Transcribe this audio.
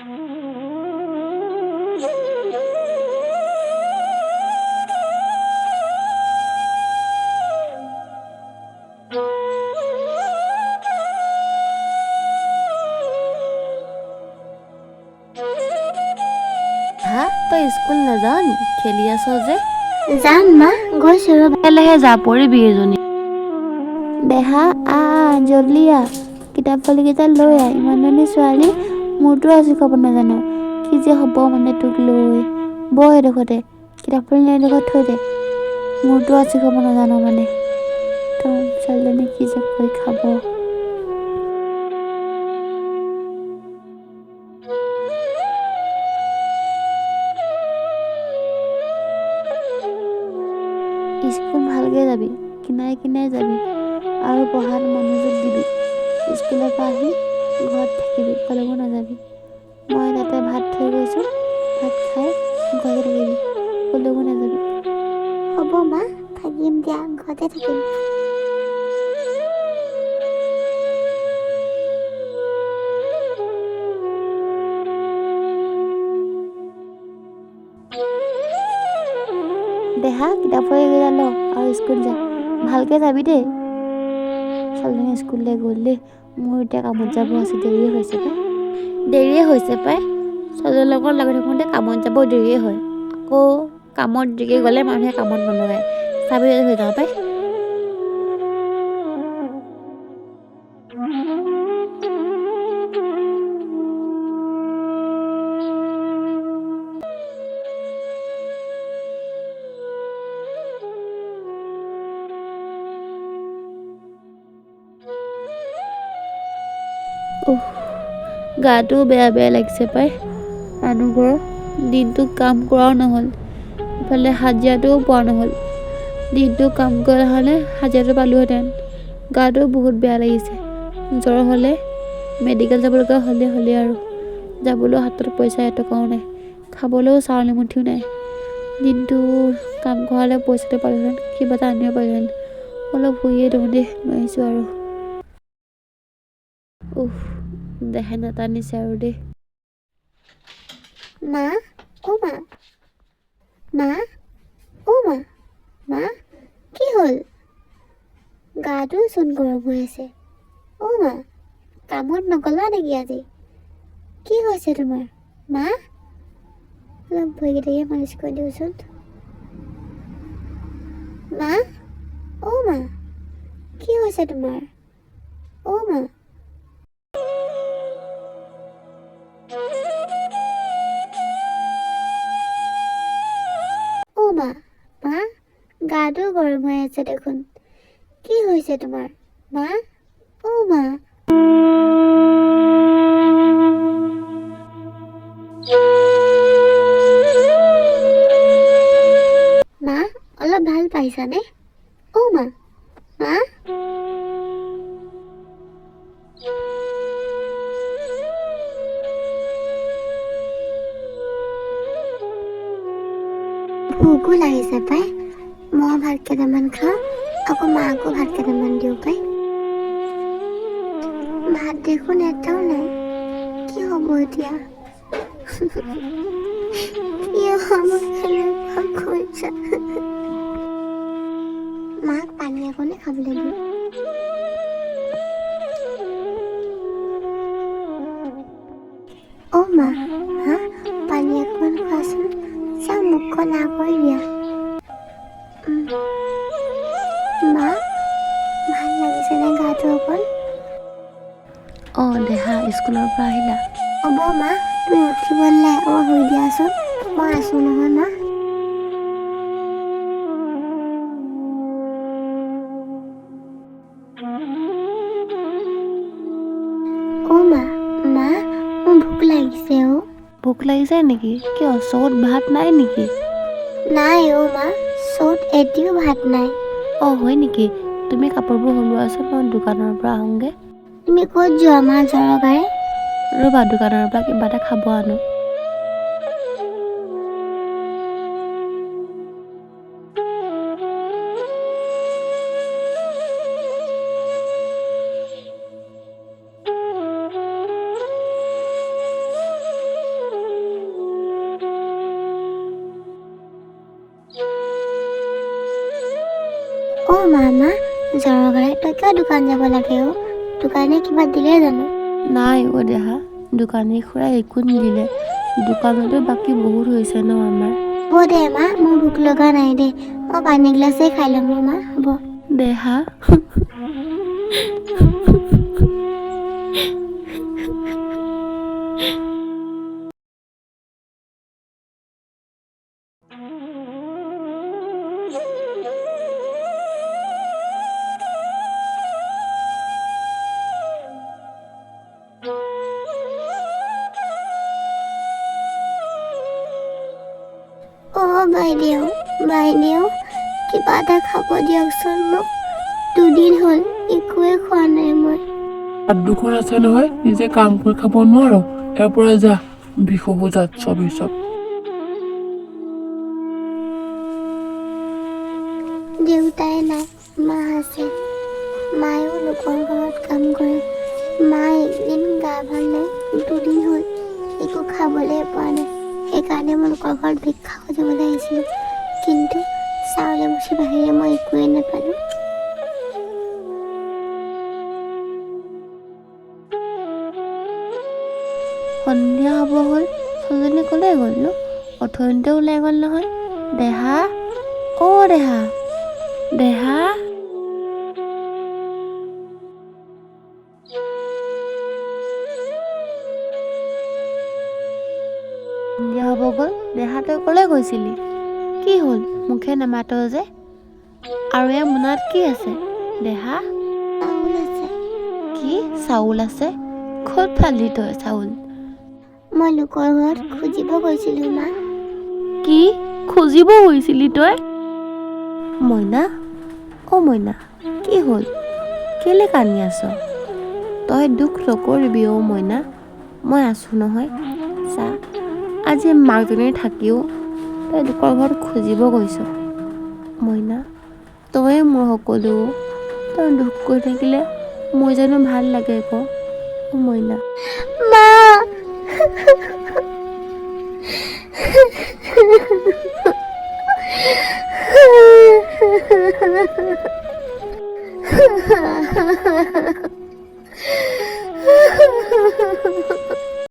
হা তই স্কুল নাযাৱ নি খেলি আছ যে যাম মা গৈছো ৰ'বা এলেহে যা পৰিবি এজনী দেহা জল্দি কিতাপ পলিকেইটা লৈ ইমানজনী ছোৱালী মোৰতো আজি ক'ব নাজানো কি যে হ'ব মানে তোক লৈ বহ এডোখৰতে কিতাপ পলি এডোখৰত থৈ দে মোৰতো আজি ক'ব নাজানো মানে তই ছোৱালীজনী কি যে কৰি খাব স্কুল ভালকৈ যাবি কিনাৰে কিনাৰে যাবি আৰু পঢ়াত মনোযোগ দিবি স্কুলৰ পৰা আহি ঘৰত থাকিবি কলৈকো নাযাবি মই তাতে ভাত থৈ গৈছোঁ ভাত খাই ঘৰতে থাকিবি কলৈকো নাযাবি হ'ব মা থাকিম দিয়া ঘৰতে থাকিম দেহা কিতাপ পঢ়ি ল আৰু স্কুল যা ভালকৈ যাবি দেই ছোৱালীজনী স্কুললৈ গ'ল দেই মোৰ এতিয়া কামত যাব আছে দেৰিয়ে হৈছে পাই ছোৱালীৰ লগত লাগি থাকোঁতে কামত যাব দেৰিয়ে হয় আকৌ কামত দেৰিকৈ গ'লে মানুহে কামত নলগায় চাবি হৈ যাব পাই গাটো বেয়া লাগিছে পাই মানুহবোৰৰ দিনটো কাম কৰাও নহ'ল ইফালে হাজিৰাটোও পোৱা নহ'ল দিনটো কাম কৰা হ'লে হাজিৰাটো পালোহেঁতেন গাটো বহুত বেয়া লাগিছে জ্বৰ হ'লে মেডিকেল যাব লগা হ'লে আৰু যাবলৈও হাতত পইচা এটকাও নাই খাবলৈও চাউল এমুঠিও নাই দিনটো কাম কৰালে পইচাটো পালোহেঁতেন কিবা এটা আনিব পাৰিলোহেঁতেন অলপ শুইয়ে দিওঁ দেই নোৱাৰিছোঁ আৰু দেহে নাটানিছে আৰু দেই মা কি হ'ল গাটো চোন গৰম হৈ আছে মা কামত নগলা নেকি আজি কি হৈছে তোমাৰ মা অলপ ভৰিকেইটাকে মালিচ কৰি দিওঁচোন মা কি হৈছে তোমাৰ মা মা গাটো গৰম হৈ আছে দেখোন কি হৈছে তোমাৰ মা মা অলপ ভাল পাইছানে মা ভোকো লাগিছে পাই মই ভাত কেইটামান খাওঁ আকৌ মাকো ভাত কেইটামান দিওঁ পাই ভাত দেখোন এটাও নাই কি হ'ব এতিয়া মাক পানী অকণে খাবলৈ দিওঁ মা পানী অকণমান খোৱাচোন চাওঁ মুখখন না কৰি দিয়া মা ভাল লাগিছেনে গাটো অকণ দেহা স্কুলৰ পৰা আহিলা হ'ব মা তুমি উঠিব নালাগে শুই দিয়াচোন মই আছোঁ নহয় মা মা মোৰ ভোক লাগিছে ভোক লাগিছে নেকি কিয় চৌত ভাত নাই নেকি নাই মা চৌত এটিও ভাত নাই হয় নেকি তুমি কাপোৰবোৰ সলোৱাচোন মই দোকানৰ পৰা আহোঁগৈ তুমি ক'ত যোৱা মা জ্বৰৰ গাৰে ৰ'বা দোকানৰ পৰা কিবা এটা খাব আনো মামা জ্বৰৰ গাড়ীত তই কিয় দোকান যাব লাগে অ'? দোকানে কিবা দিলে জানো? নাই অ' দেহা, দোকানী খুৰাই একো নিদিলে। দোকানতো বাকী বহুত হৈছে ন আমাৰ। হ'ব দে মা, মোৰ ভোক লগা নাই দে, মই পানী গিলাচেই খাই ল'ম মা, হ'ব। দেহা অ' বাইদেউ, কিবা এটা খাব দিয়কচোন মোক। 2 দিন হ'ল একোৱে খোৱা নাই মই। হাত দুখন আছে নহয়, নিজে কাম কৰি খাব নোৱাৰ? ইয়াৰ পৰা যা, বিষবো যাত চবেই চব। দেউতাই নাই, মা আছে। মায়েও লোকৰ ঘৰত কাম কৰে। মা একদিন গা ভাল নাই, 2 দিন হ'ল একো খাবলৈ পোৱা নাই। সেইকাৰণে মই লোকৰ ঘৰত ভিক্ষা খুজিবলৈ আহিছিলোঁ, কিন্তু চাউল এমুঠি বাহিৰে মই একোৱে নাপালোঁ। সন্ধিয়া হ'ব হ'ল, ছোৱালীজনী ক'লৈ গ'ল নো? অথনিতে ওলাই গ'ল নহয়। দেহা, অ' দেহা, দেহা। সন্ধিয়া হ'ব গ'ল, দেহা তই ক'লৈ গৈছিলি? কি হ'ল মুখে নামাত যে? আৰু এয়া মোনাত কি আছে? দেহা, চাউল আছে। কি চাউল আছে? ক'ত পালি তই চাউল? মই লোকৰ ঘৰত খুজিব গৈছিলোঁ মা। কি খুজিব গৈছিলি তই? মইনা, অ' মইনা, কি হ'ল? কেলে কান্দি আছ? তই দুখ নকৰিবি অ' মইনা, মই আছোঁ নহয়। চা, আজি মাকজনী থাকিও তই লোকৰ ঘৰত খুজিব গৈছ। মইনা, তয়ে মোৰ সকলো। তই দুখ কৰি থাকিলে মোৰ জানো ভাল লাগে ক? অ' মইনা, মা